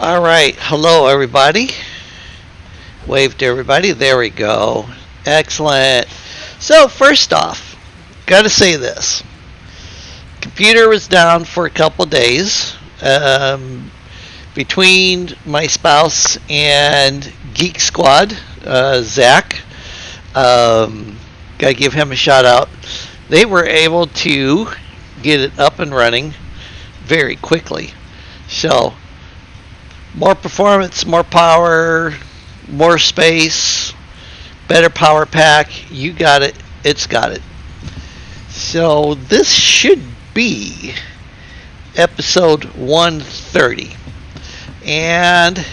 All right. Hello, everybody. Wave to everybody. There we go. Excellent. So, first off, got to say this. Computer was down for a couple days. Between my spouse and Geek Squad, Zach, got to give him a shout out. They were able to get it up and running very quickly. So, more performance, more power, more space, better power pack. You got it. It's got it. So this should be episode 130. And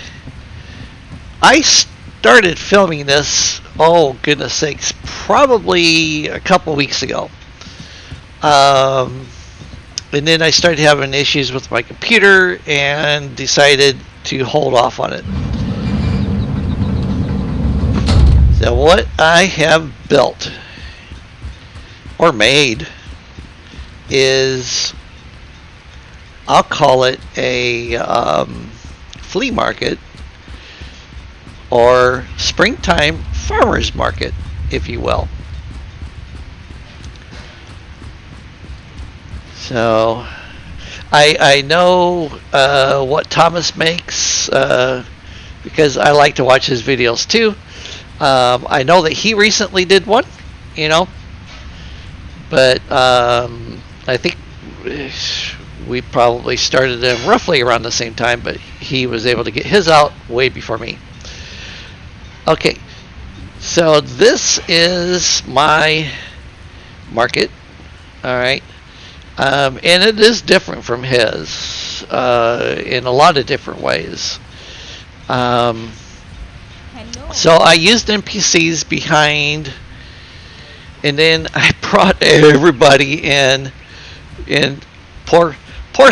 I started filming this, oh goodness sakes, probably a couple weeks ago. And then I started having issues with my computer and decided to hold off on it. So what I have built or made is, I'll call it a flea market or springtime farmers market, if you will. So I know what Thomas makes because I like to watch his videos too. I know that he recently did one, but I think we probably started them roughly around the same time, but he was able to get his out way before me. Okay, so this is my market, all right. And it is different from his in a lot of different ways. So I used NPCs behind, and then I brought everybody in. And poor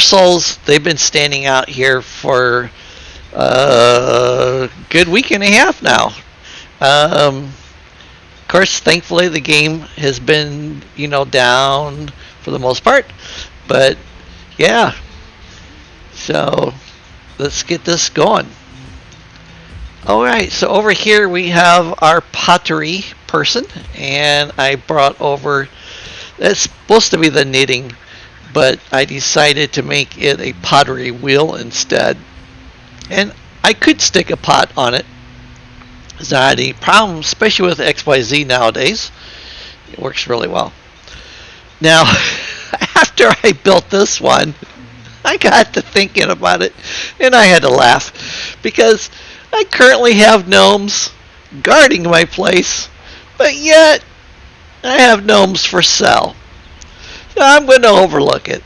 souls, they've been standing out here for a good week and a half now. Of course, thankfully, the game has been, down for the most part. But, yeah. So, let's get this going. Alright, so over here we have our pottery person. And I brought over, that's supposed to be the knitting, but I decided to make it a pottery wheel instead. And I could stick a pot on it. It's not any problem, especially with XYZ nowadays. It works really well. Now, after I built this one, I got to thinking about it, and I had to laugh, because I currently have gnomes guarding my place, but yet I have gnomes for sale. So I'm going to overlook it.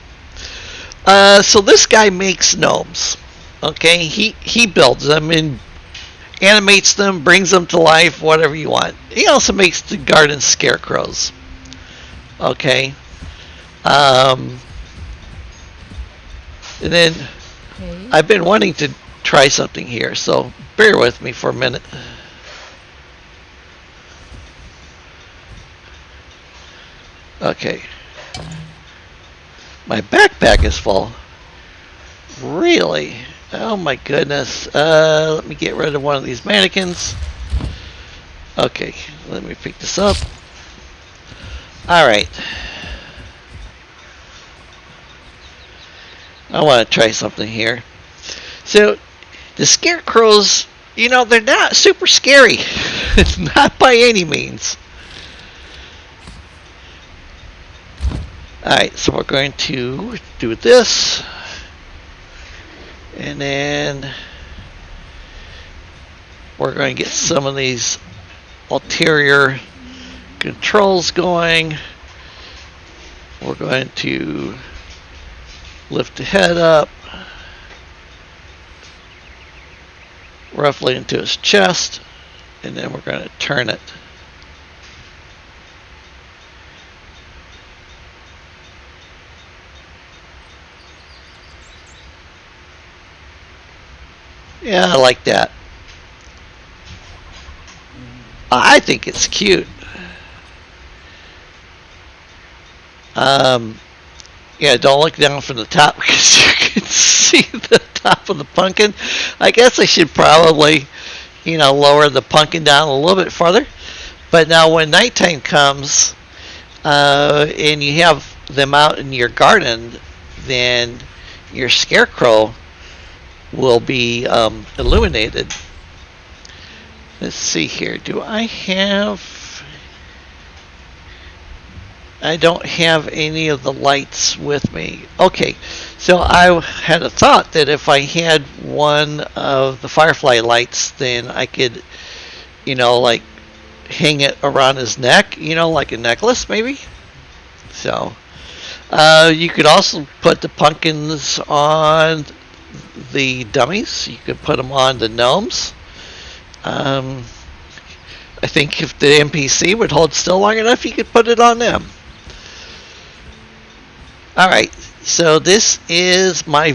So this guy makes gnomes. Okay, he builds them and animates them, brings them to life, whatever you want. He also makes the garden scarecrows. Okay. And then I've been wanting to try something here, so bear with me for a minute. Okay. My backpack is full. Really? Oh my goodness. Let me get rid of one of these mannequins. Okay, let me pick this up. Alright. I want to try something here. So, the scarecrows, they're not super scary. It's not by any means. Alright, so we're going to do this. And then we're going to get some of these ulterior controls going. We're going to lift the head up roughly into his chest, and then we're going to turn it. Yeah, I like that. I think it's cute. Yeah, don't look down from the top because you can see the top of the pumpkin. I guess I should probably, lower the pumpkin down a little bit farther. But now when nighttime comes, and you have them out in your garden, then your scarecrow will be illuminated. Let's see here. I don't have any of the lights with me. Okay, so I had a thought that if I had one of the firefly lights, then I could, like hang it around his neck, like a necklace maybe. So, you could also put the pumpkins on the dummies. You could put them on the gnomes. I think if the NPC would hold still long enough, you could put it on them. Alright, so this is my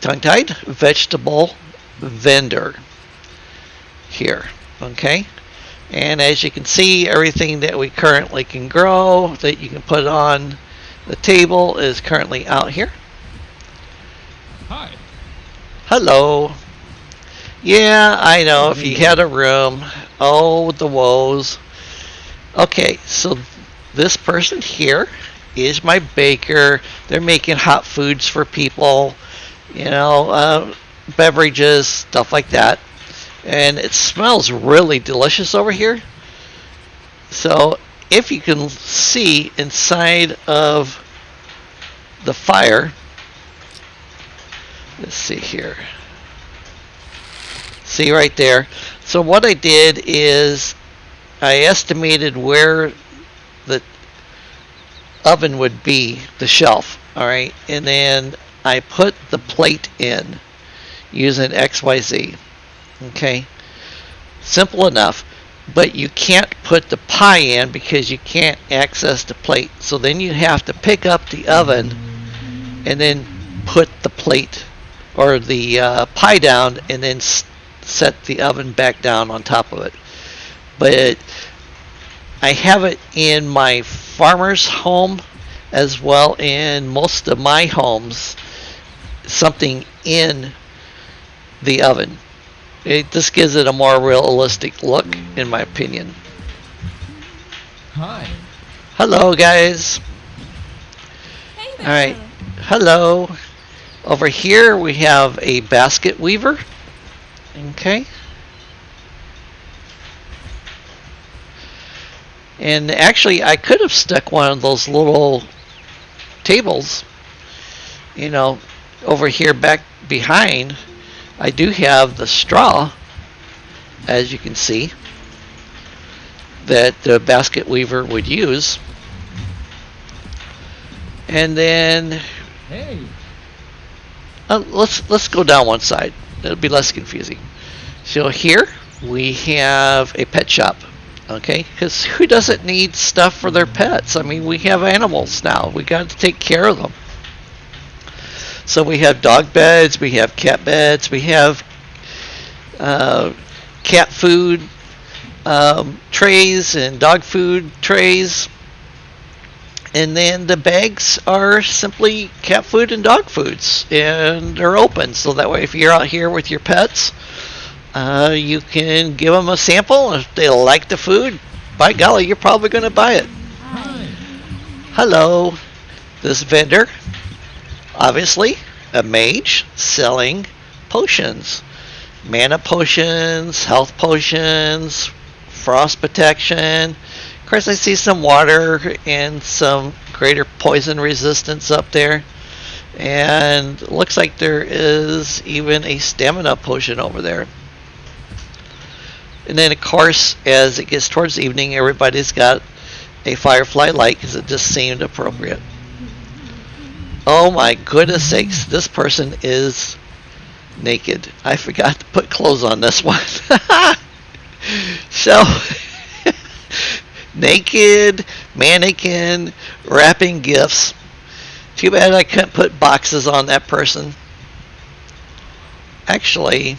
tongue-tied vegetable vendor here. Okay, and as you can see, everything that we currently can grow that you can put on the table is currently out here. Hi. Hello. Yeah, I know, if you had a room. Oh, the woes. Okay, so this person here is my baker. They're making hot foods for people, beverages, stuff like that. And it smells really delicious over here. So if you can see inside of the fire, let's see here. See right there. So what I did is I estimated where the oven would be, the shelf, all right, and then I put the plate in using XYZ. Okay, simple enough, but you can't put the pie in because you can't access the plate. So then you have to pick up the oven and then put the plate or the pie down and then set the oven back down on top of it. But I have it in my farmer's home as well in most of my homes, something in the oven. It just gives it a more realistic look, in my opinion. Hi. Hello, guys. Hey there. All right. Hello. Over here we have a basket weaver. Okay. And actually, I could have stuck one of those little tables, over here back behind. I do have the straw, as you can see, that the basket weaver would use. And then, Hey. let's go down one side. It'll be less confusing. So here we have a pet shop. Okay, because who doesn't need stuff for their pets? I mean, we have animals now. We got to take care of them. So we have dog beds, we have cat beds, we have cat food trays and dog food trays. And then the bags are simply cat food and dog foods, and they're open. So that way, if you're out here with your pets, you can give them a sample. If they like the food, by golly, you're probably going to buy it. Hi. Hello. This vendor, obviously, a mage selling potions. Mana potions, health potions, frost protection. Of course, I see some water and some greater poison resistance up there. And looks like there is even a stamina potion over there. And then, of course, as it gets towards evening, everybody's got a firefly light because it just seemed appropriate. Oh my goodness sakes, this person is naked. I forgot to put clothes on this one. So, naked mannequin wrapping gifts. Too bad I couldn't put boxes on that person. Actually,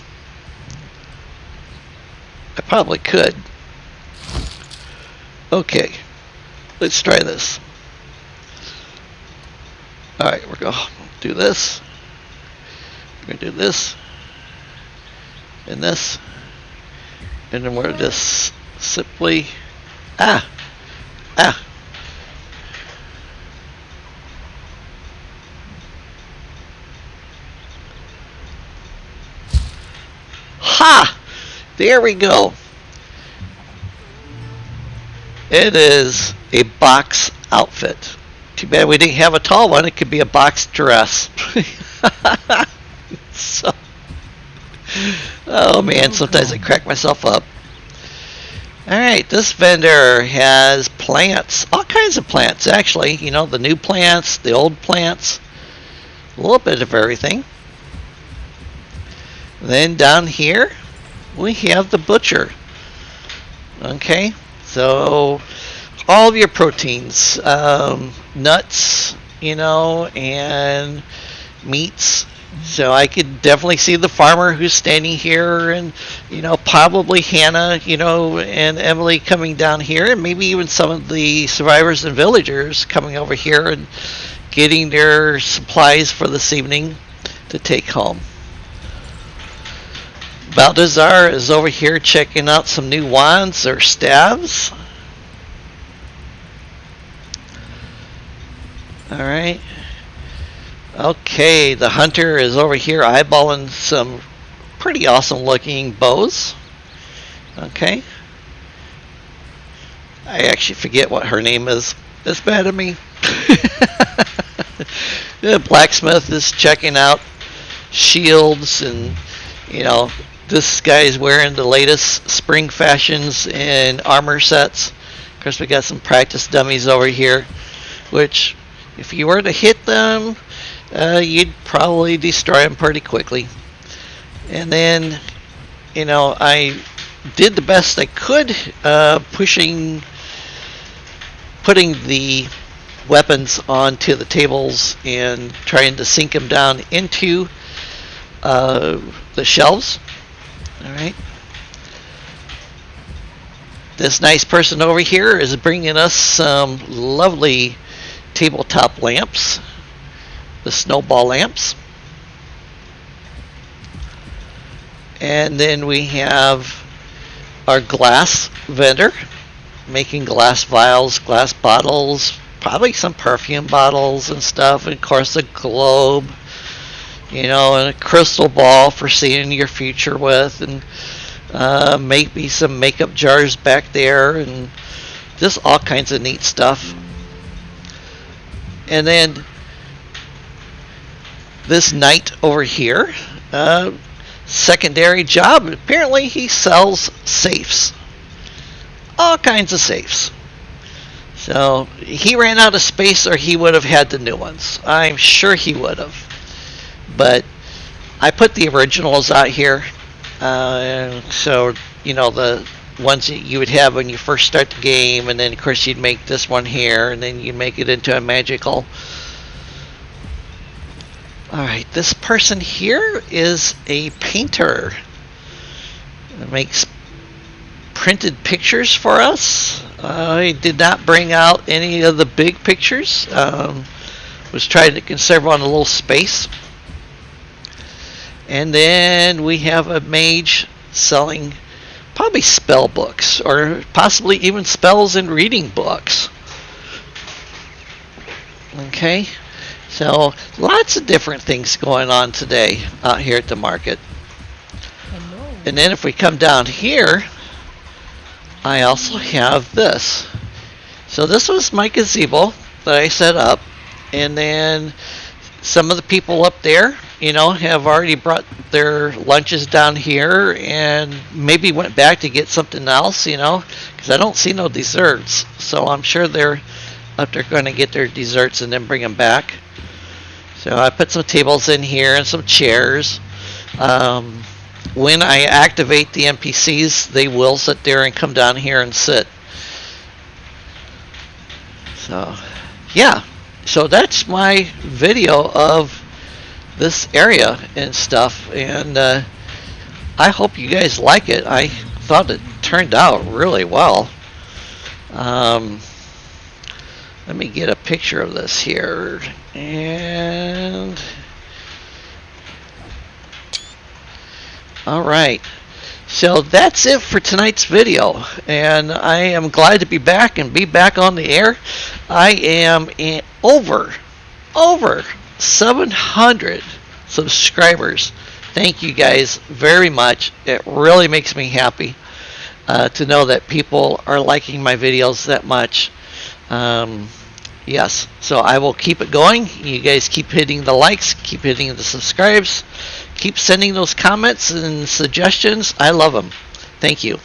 I probably could. Okay, let's try this. Alright, we're going to do this. We're going to do this and this. And then we're just simply... Ah! Ha! There we go. It is a box outfit. Too bad we didn't have a tall one. It could be a box dress. So, oh man, sometimes I crack myself up. Alright, this vendor has plants. All kinds of plants, actually. You know, the new plants, the old plants. A little bit of everything. Then down here, we have the butcher. Okay, so all of your proteins, nuts, you know, and meats. So I could definitely see the farmer who's standing here, and you know, probably Hannah, you know, and Emily coming down here, and maybe even some of the survivors and villagers coming over here and getting their supplies for this evening to take home. Balthazar is over here checking out some new wands or staves. Alright. Okay, the hunter is over here eyeballing some pretty awesome looking bows. Okay. I actually forget what her name is. It's bad of me. The blacksmith is checking out shields, and you know, this guy's wearing the latest spring fashions and armor sets. Of course, we got some practice dummies over here, which if you were to hit them, you'd probably destroy them pretty quickly. And then, you know, I did the best I could, putting the weapons onto the tables and trying to sink them down into the shelves. Alright. This nice person over here is bringing us some lovely tabletop lamps, the snowball lamps. And then we have our glass vendor making glass vials, glass bottles, probably some perfume bottles and stuff, and of course a globe, you know, and a crystal ball for seeing your future with, and maybe some makeup jars back there, and just all kinds of neat stuff. And then this knight over here, secondary job, apparently he sells safes, all kinds of safes. So he ran out of space, or he would have had the new ones. I'm sure he would have. But I put the originals out here, so you know, the ones that you would have when you first start the game, and then of course you'd make this one here, and then you make it into a magical. Alright, this person here is a painter. It makes printed pictures for us. I did not bring out any of the big pictures. Was trying to conserve on a little space. And then we have a mage selling probably spell books, or possibly even spells and reading books. Okay, so lots of different things going on today out here at the market. Hello. And then if we come down here, I also have this. So this was my gazebo that I set up, and then some of the people up there, you know, have already brought their lunches down here, and maybe went back to get something else, you know, because I don't see no desserts. So I'm sure they're up there going to get their desserts and then bring them back. So I put some tables in here and some chairs. When I activate the NPCs, they will sit there and come down here and sit. So, yeah. So that's my video of this area and stuff, and I hope you guys like it. I thought it turned out really well. Let me get a picture of this here, and All right. So that's it for tonight's video, and I am glad to be back and be back on the air. I am in over 700 subscribers. Thank you guys very much. It really makes me happy to know that people are liking my videos that much. Um, yes, so I will keep it going. You guys keep hitting the likes, keep hitting the subscribes, keep sending those comments and suggestions. I love them. Thank you.